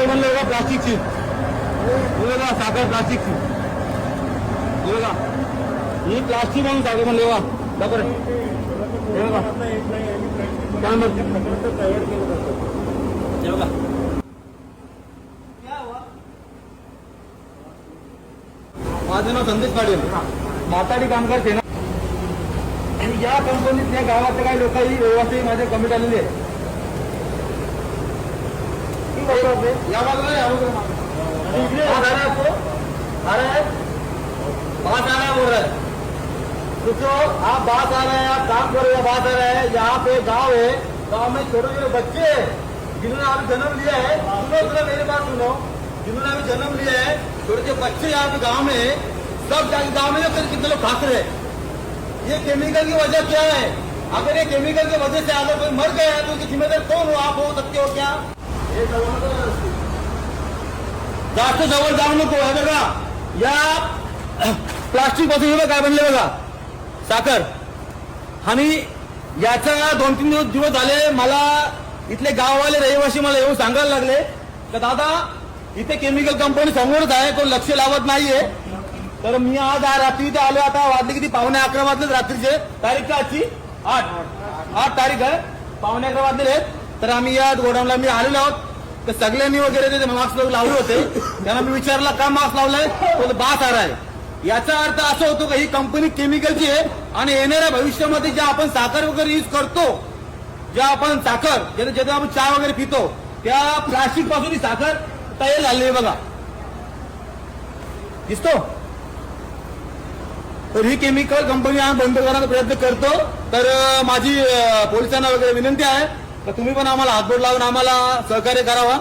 साखर बनले बघा प्लास्टिकची, बघा साखर प्लास्टिकची, बघा ही प्लास्टिक म्हणून साखर बनले बघा. बरोबर हे बघा काय म्हणते हे बघा. माझं नाव संदेश पाटील, माताडी कामगार सेना. आणि या कंपनीतल्या गावातल्या काही लोकांनी व्यवस्थित माझे कमिट आलेली आहे. या बाजूला या बाजूला बात आ रहा है बोल रहा है दोस्तों, आप बात आ रहे हैं, आप काम करो या बात आ रहा है. यहाँ पे गांव है, गांव में छोटे छोटे बच्चे हैं जिन्होंने अभी जन्म लिया है. सुनो मेरी बात सुनो, जिन्होंने अभी जन्म लिया है, छोटे छोटे बच्चे यहाँ पे गांव में, सब गांव में कितने लोग खाते रहे. ये केमिकल की वजह क्या है? अगर ये केमिकल की वजह से अगर कोई मर गया है तो उसकी जिम्मेदार कौन हो? आप हो सकते हो क्या? जास्त जवळ जाऊ नको. हे बघा या प्लास्टिक पासून काय बनले बघा साखर. आणि याचा 2-3 दिवस झाले मला इथले गाववाले रहिवासी मला येऊन सांगायला लागले की दादा इथे केमिकल कंपनी समोरच आहे, कोण लक्ष लावत नाहीये. तर मी आज रात्री इथे आलो. आता वाजले किती? 11:15 वाजले रात्रीचे. तारीख का आजची 8 तारीख आहे. 11:15 वाजले. तर आम्ही या गोडाऊनला मी आलेलो आहोत. तर सगळ्यांनी वगैरे ते मास्क लावले होते. त्यांना मी विचारला का मास्क लावलाय, तो बास आ रहा है. याचा अर्थ असा होतो की ही कंपनी केमिकलची आहे आणि येणाऱ्या भविष्यामध्ये ज्या आपण साखर वगैरे यूज करतो, ज्या आपण साखर ज्याच्यात आपण चहा वगैरे पितो, त्या प्लास्टिक पासून ही साखर तयार झालेली आहे बघा. दिसतो. तर ही केमिकल कंपनी आम्ही बंद करण्याचा प्रयत्न करतो. तर माझी पोलिसांना वगैरे विनंती आहे तर तुम्ही पण आम्हाला हातबोट लावून आम्हाला सहकार्य करावा.